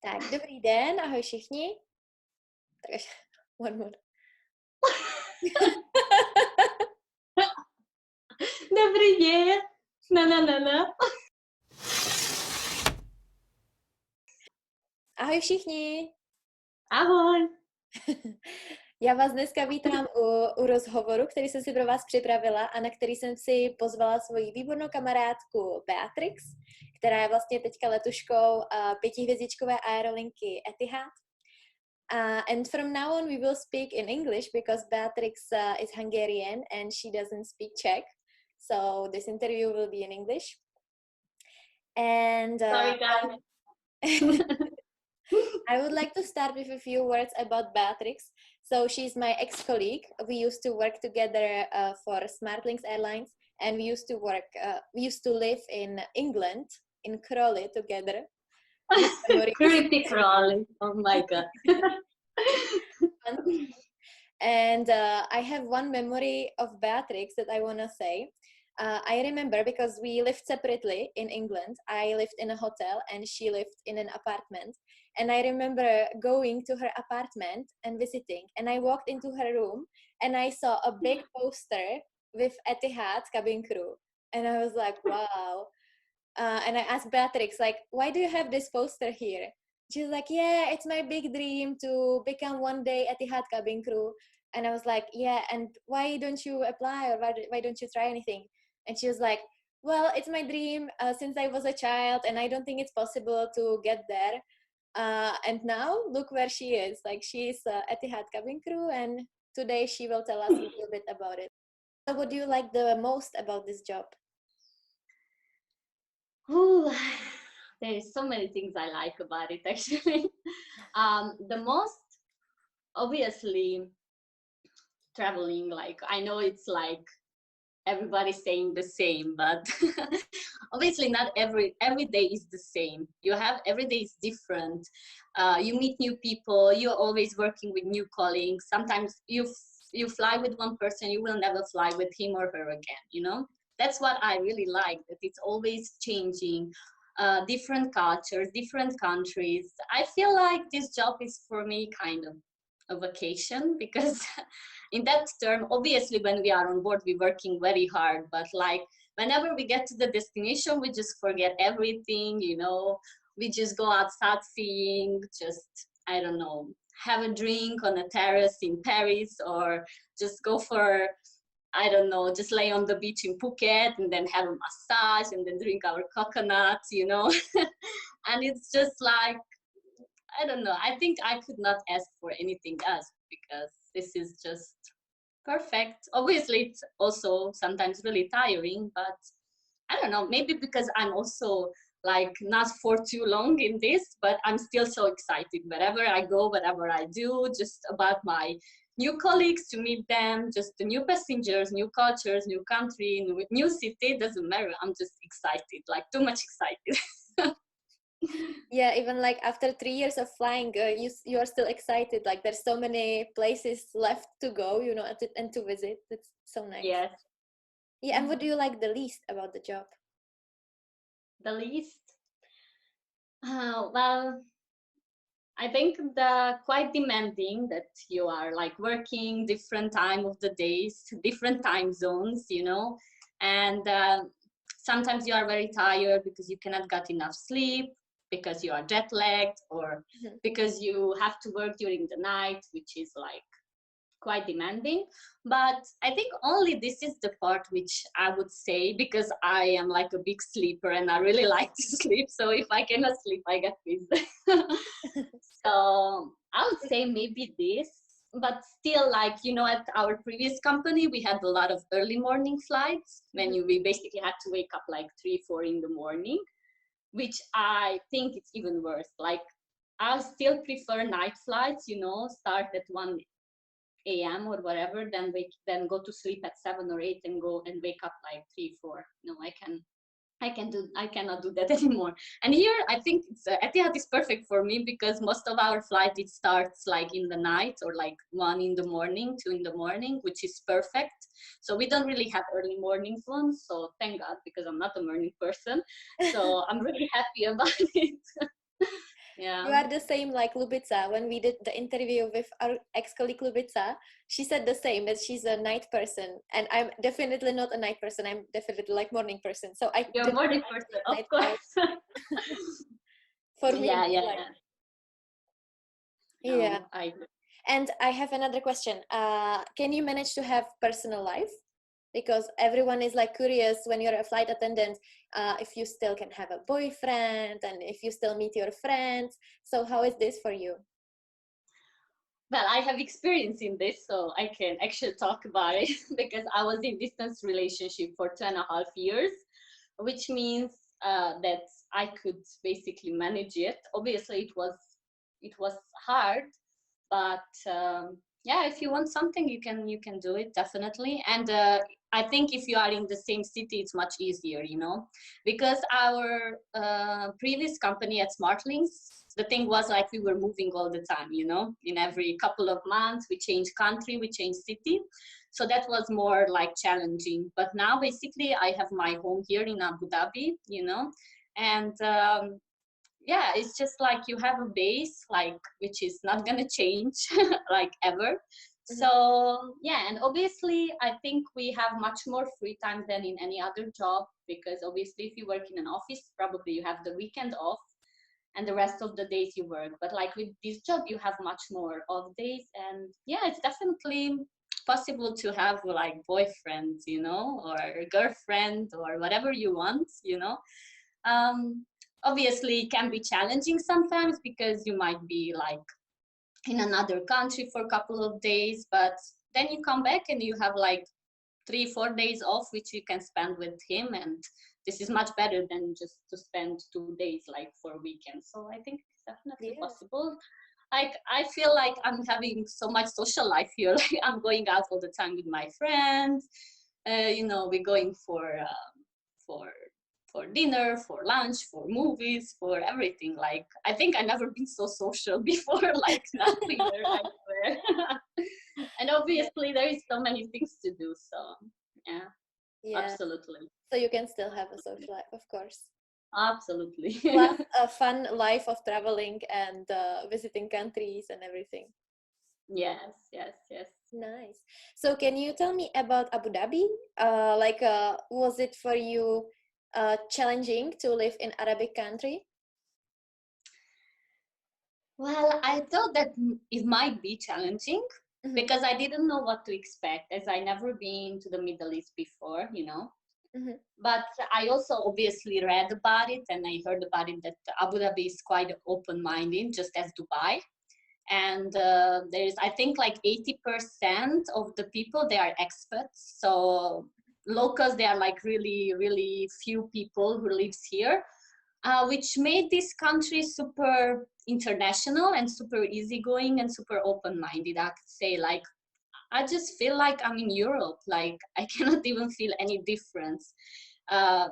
Tak, dobrý den, ahoj všichni. Tak až, one more. Dobrý den. Na. Ahoj všichni. Ahoj. Já vás dneska vítám u rozhovoru, který jsem si pro vás připravila a na který jsem si pozvala svoji výbornou kamarádku Beatrix, která je vlastně teďka letuškou 5hvězdičkové aerolinky Etihad. And from now on we will speak in English because Beatrix is Hungarian and she doesn't speak Czech. So this interview will be in English. And Sorry, guys. I would like to start with a few words about Beatrix. So she's my ex-colleague. We used to work together for Smartlinks Airlines, and we used to live in England, in Crawley together. Creepy Crawley. Oh my God. And I have one memory of Beatrix that I want to say. I remember because we lived separately in England. I lived in a hotel and she lived in an apartment. And I remember going to her apartment and visiting. And I walked into her room and I saw a big poster with Etihad cabin crew. And I was like, wow. And I asked Beatrix, like, why do you have this poster here? She was like, yeah, it's my big dream to become one day Etihad cabin crew. And I was like, yeah, and why don't you apply or why don't you try anything? And she was like, well, it's my dream since I was a child and I don't think it's possible to get there. And now look where she is. Like, she's Etihad cabin crew, and today she will tell us a little bit about it. So what do you like the most about this job? Ooh, there's so many things I like about it, actually. The most, obviously, traveling. Like, I know it's like everybody's saying the same, but obviously not every day is the same. Every day is different. You meet new people. You're always working with new colleagues. Sometimes you fly with one person, you will never fly with him or her again, you know? That's what I really like, that it's always changing, different cultures, different countries. I feel like this job is for me kind of a vacation, because in that term, obviously when we are on board, we're working very hard, but like whenever we get to the destination, we just forget everything, you know? We just go outside sightseeing, just, I don't know, have a drink on a terrace in Paris, or just go for, I don't know, just lay on the beach in Phuket and then have a massage and then drink our coconuts, you know? And it's just like, I don't know, I think I could not ask for anything else, because this is just perfect. Obviously, it's also sometimes really tiring, but I don't know, maybe because I'm also like not for too long in this, but I'm still so excited wherever I go, whatever I do, just about my new colleagues, to meet them, just the new passengers, new cultures, new country, new city, doesn't matter. I'm just excited, like too much excited. Yeah, even like after 3 years of flying, you are still excited. Like, there's so many places left to go, you know, and to visit. It's so nice. Yes. Yeah, and what do you like the least about the job? The least? Well, I think the quite demanding that you are like working different time of the days, different time zones, you know, and sometimes you are very tired because you cannot get enough sleep, because you are jet lagged, or because you have to work during the night, which is like quite demanding. But I think only this is the part which I would say, because I am like a big sleeper and I really like to sleep. So if I cannot sleep, I get pissed. So I would say maybe this, but still, like, you know, at our previous company, we had a lot of early morning flights when we basically had to wake up like 3-4 in the morning, which I think it's even worse. Like, I still prefer night flights, you know, start at 1 a.m. or whatever, then go to sleep at 7 or 8 and go and wake up like 3-4. No, I cannot do that anymore. And here I think Etihad is perfect for me, because most of our flight, it starts like in the night, or like 1 in the morning, 2 in the morning, which is perfect. So we don't really have early morning ones, so thank God, because I'm not a morning person. So I'm really happy about it. Yeah. You are the same like Lubica. When we did the interview with our ex-colleague Lubica, she said the same, that she's a night person. And I'm definitely not a night person. I'm definitely like morning person. So You're a morning person, of course. For me, yeah, like, no, yeah. I agree. And I have another question. Can you manage to have personal life? Because everyone is like curious when you're a flight attendant, if you still can have a boyfriend and if you still meet your friends. So how is this for you? Well, I have experience in this, so I can actually talk about it because I was in distance relationship for 2.5 years, which means that I could basically manage it. Obviously, it was hard, but yeah, if you want something, you can do it, definitely. And I think if you are in the same city, it's much easier, you know, because our previous company at SmartLinks, the thing was like we were moving all the time, you know, in every couple of months we changed country, we changed city, so that was more like challenging. But now basically I have my home here in Abu Dhabi, you know, and yeah, it's just like you have a base, like, which is not gonna change like ever. So yeah, and obviously I think we have much more free time than in any other job, because obviously if you work in an office, probably you have the weekend off and the rest of the days you work. But like with this job, you have much more off days, and yeah, it's definitely possible to have like boyfriends, you know, or a girlfriend or whatever you want, you know. Obviously it can be challenging sometimes because you might be like in another country for a couple of days, but then you come back and you have like 3-4 days off which you can spend with him, and this is much better than just to spend 2 days like for a weekend. So I think it's definitely possible. Like I feel like I'm having so much social life here. Like I'm going out all the time with my friends, you know, we're going for dinner, for lunch, for movies, for everything. Like I think I've never been so social before, like nothing there, I swear. And obviously there is so many things to do, so yeah, absolutely. So you can still have a social life, of course. Absolutely. Plus a fun life of traveling and visiting countries and everything. Yes. Nice. So can you tell me about Abu Dhabi? Was it for you challenging to live in Arabic country? Well, I thought that it might be challenging because I didn't know what to expect, as I never been to the Middle East before, you know. But I also obviously read about it and I heard about it that Abu Dhabi is quite open-minded, just as Dubai. And there's, I think, like 80% of the people, they are expats. So locals, they are like really, really few people who lives here, which made this country super international and super easygoing and super open-minded, I could say. Like, I just feel like I'm in Europe. Like, I cannot even feel any difference. I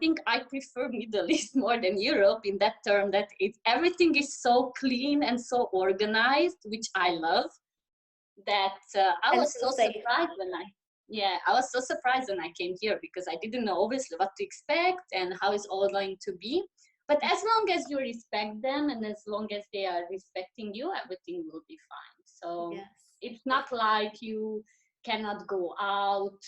think I prefer Middle East more than Europe in that term, that everything is so clean and so organized, which I love, that I was so surprised when I was so surprised when I came here, because I didn't know obviously what to expect and how it's all going to be. But as long as you respect them and as long as they are respecting you, everything will be fine. So it's not like you cannot go out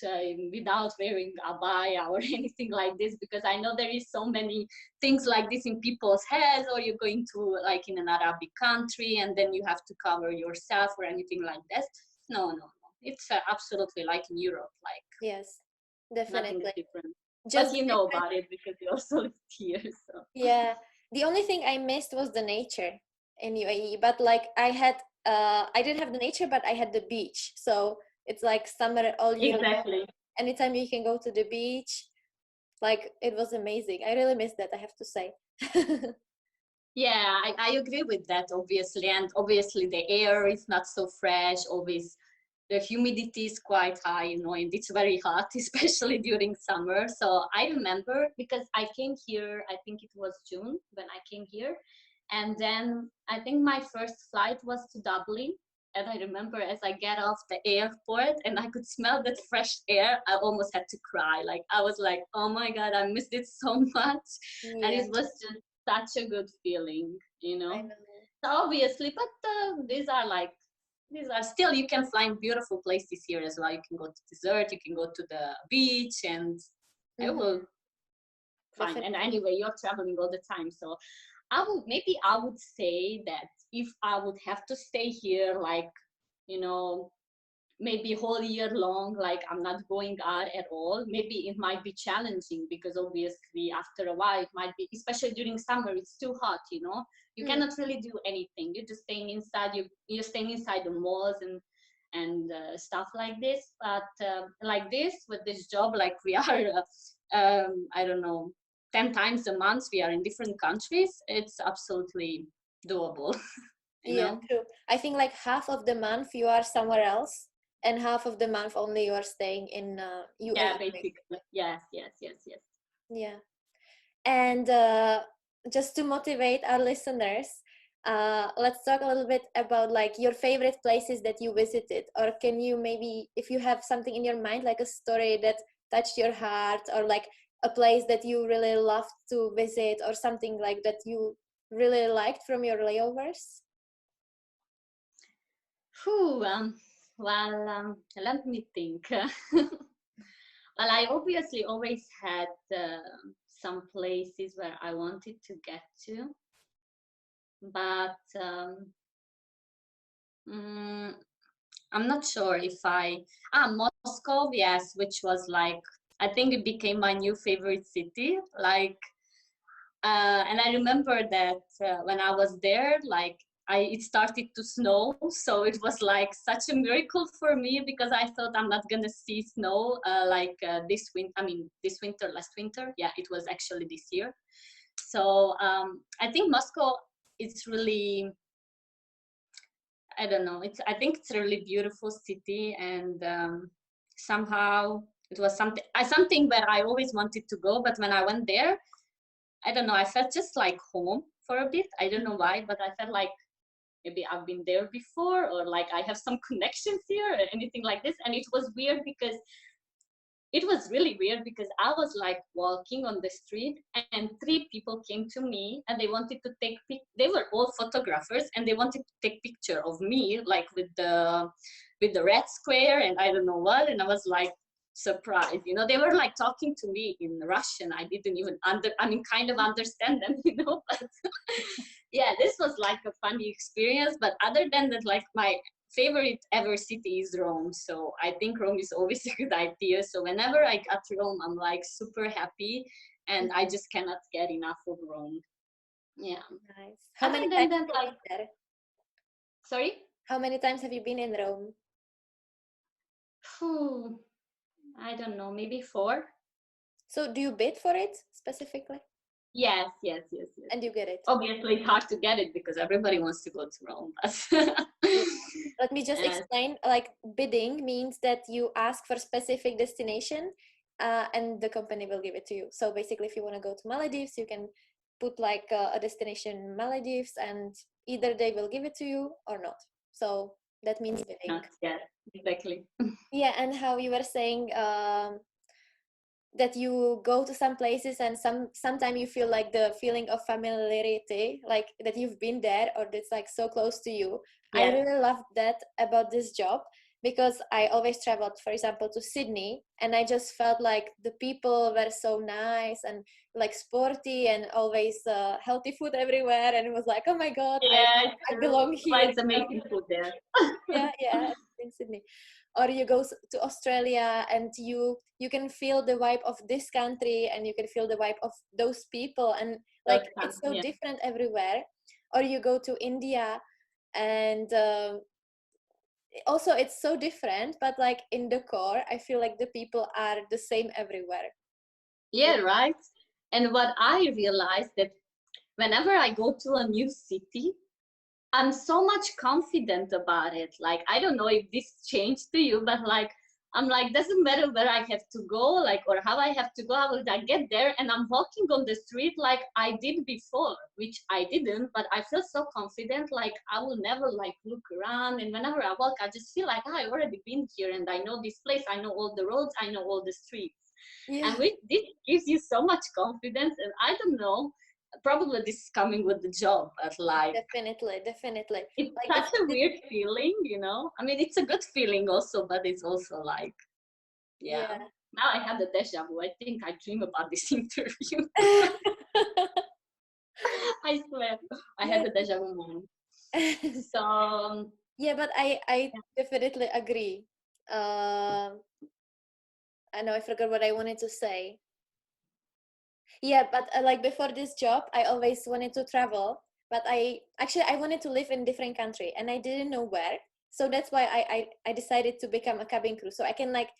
without wearing abaya or anything like this, because I know there is so many things like this in people's heads, or you're going to like in an Arabic country and then you have to cover yourself or anything like that. No. It's absolutely like in Europe, like yes, definitely nothing different. Just but you know about it because you also lived here. So yeah, the only thing I missed was the nature in UAE, but like I didn't have the nature, but I had the beach. So it's like summer all year long. Anytime you can go to the beach, like it was amazing. I really missed that, I have to say. Yeah, I agree with that, obviously. And obviously the air is not so fresh, always the humidity is quite high, you know, and it's very hot, especially during summer. So I remember, because I came here, I think it was June when I came here. And then I think my first flight was to Dublin. And I remember as I get off the airport and I could smell that fresh air, I almost had to cry. Like, I was like, oh my God, I missed it so much. And it was just such a good feeling, you know. I know. So obviously, but these are still, you can find beautiful places here as well. You can go to desert, you can go to the beach, and I will find. And anyway, you're traveling all the time, so I would say that if I would have to stay here, like, you know, maybe whole year long, like I'm not going out at all, maybe it might be challenging, because obviously after a while it might be, especially during summer, it's too hot, you know. You cannot really do anything. You're just staying inside. You're staying inside the malls and stuff like this. But like this, with this job, like we are, I don't know, 10 times a month we are in different countries. It's absolutely doable. you know? True. I think like half of the month you are somewhere else, and half of the month only you are staying in UAE. Yeah, basically. Yes. Yeah. And just to motivate our listeners, let's talk a little bit about like your favorite places that you visited. Or can you maybe, if you have something in your mind, like a story that touched your heart, or like a place that you really loved to visit, or something like that you really liked from your layovers? Well, let me think. Well, I obviously always had some places where I wanted to get to, but I'm not sure if Moscow, yes, which was like, I think it became my new favorite city. Like, and I remember that when I was there, like, it started to snow, so it was like such a miracle for me, because I thought I'm not gonna see snow this winter, last winter. Yeah, it was actually this year. So I think Moscow, it's really, I don't know, I think it's a really beautiful city, and somehow it was something where I always wanted to go, but when I went there, I don't know, I felt just like home for a bit. I don't know why, but I felt like maybe I've been there before, or like I have some connections here, or anything like this. And it was weird, because it was really weird, because I was like walking on the street, and 3 people came to me, and they wanted to take they were all photographers, and they wanted to take picture of me, like with the red square and I don't know what. And I was like surprised, you know. They were like talking to me in Russian. I didn't even kind of understand them, you know. But yeah, this was like a funny experience. But other than that, like, my favorite ever city is Rome. So I think Rome is always a good idea. So whenever I got to Rome, I'm like super happy, and I just cannot get enough of Rome. Yeah. Nice. How many times have you been there? Sorry? How many times have you been in Rome? I don't know, maybe 4. So do you bid for it specifically? Yes. And you get it? Obviously, it's hard to get it because everybody wants to go to Rome. Let me just explain. Like, bidding means that you ask for specific destination, and the company will give it to you. So basically, if you want to go to Maldives, you can put like a destination Maldives, and either they will give it to you or not. So that means bidding. Yeah, exactly. Yeah, and how you were saying that you go to some places, and sometimes you feel like the feeling of familiarity, like that you've been there, or that's like so close to you. Yeah. I really love that about this job, because I always traveled, for example, to Sydney, and I just felt like the people were so nice and like sporty, and always healthy food everywhere, and it was like, oh my god, I belong here. It's amazing food there. yeah, in Sydney. Or you go to Australia, and you can feel the vibe of this country, and you can feel the vibe of those people, and like it's so different everywhere. Or you go to India, and also it's so different, but like in the core, I feel like the people are the same everywhere. Yeah, right. And what I realized, that whenever I go to a new city, I'm so much confident about it. Like, I don't know if this changed to you, but like, I'm like, doesn't matter where I have to go, like, or how I have to go, how will I get there? And I'm walking on the street like I did before, which I didn't, but I feel so confident, like I will never like look around. And whenever I walk, I just feel like, I've already been here, and I know this place, I know all the roads, I know all the streets. Yeah. And this gives you so much confidence. And I don't know, probably this is coming with the job, but like Definitely. it's Like such a weird feeling, I mean, it's a good feeling also, but it's also like, yeah. Now I have the deja vu. I think I dream about this interview. I swear, I had the deja vu moment. So yeah, but I definitely agree. I know I forgot what I wanted to say. Yeah, but like before this job, I always wanted to travel, but I wanted to live in different country, and I didn't know where. So that's why I decided to become a cabin crew, so I can like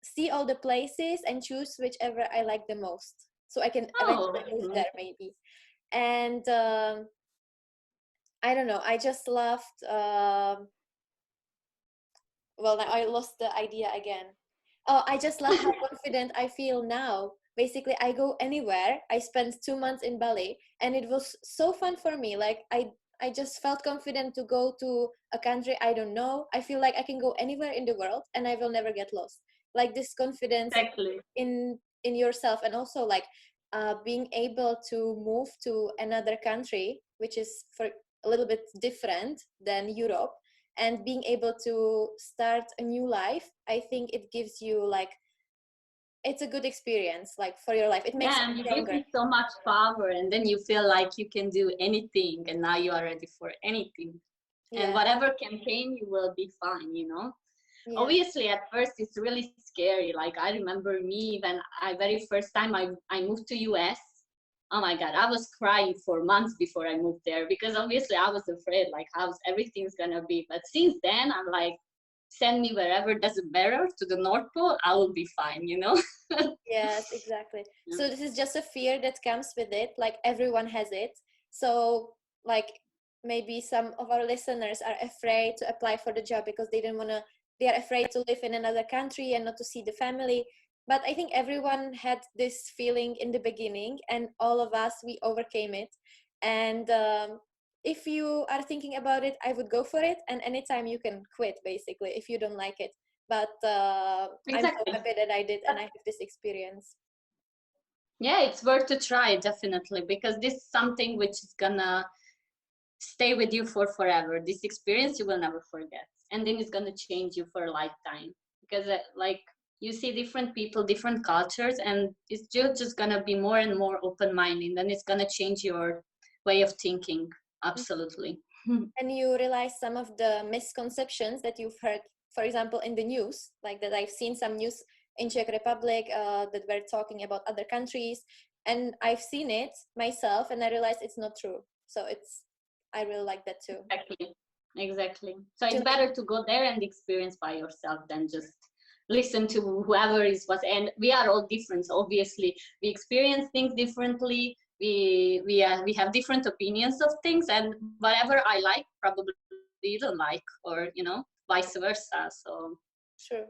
see all the places and choose whichever I like the most. So I can eventually move there maybe. And I don't know. I just loved. Well, now I lost the idea again. Oh, I just love how confident I feel now. Basically, I go anywhere. I spent 2 months in Bali, and it was so fun for me. Like I just felt confident to go to a country I don't know. I feel like I can go anywhere in the world, and I will never get lost. Like this confidence in yourself, and also like being able to move to another country, which is for a little bit different than Europe, and being able to start a new life. I think it gives you like, it's a good experience like for your life. It makes and you you stronger. give you so much power, and then you feel like you can do anything, and now you are ready for anything. Yeah. And whatever campaign, you will be fine, Yeah. Obviously at first it's really scary. Like I remember me when very first time I moved to US. Oh my God, I was crying for months before I moved there, because obviously I was afraid like how's everything's gonna be. But since then I'm like, send me wherever doesn't matter, to the North Pole, I will be fine, Yes, exactly. So this is just a fear that comes with it. Like everyone has it. So like maybe some of our listeners are afraid to apply for the job because they are afraid to live in another country and not to see the family. But I think everyone had this feeling in the beginning, and all of us, we overcame it. And if you are thinking about it, I would go for it. And anytime you can quit, basically, if you don't like it. But I'm so happy that I did, and I have this experience. Yeah, it's worth to try, definitely, because this is something which is gonna stay with you for forever. This experience you will never forget, and then it's gonna change you for a lifetime, because like you see different people, different cultures, and it's just gonna be more and more open-minded, and it's gonna change your way of thinking. Absolutely. And you realize some of the misconceptions that you've heard, for example, in the news, like that I've seen some news in Czech Republic that were talking about other countries, and I've seen it myself, and I realized it's not true. So I really like that too. Exactly. So it's better to go there and experience by yourself than just listen to whoever is what. And we are all different. So obviously, we experience things differently. We have different opinions of things, and whatever I like, probably you don't like, or vice versa. So Sure.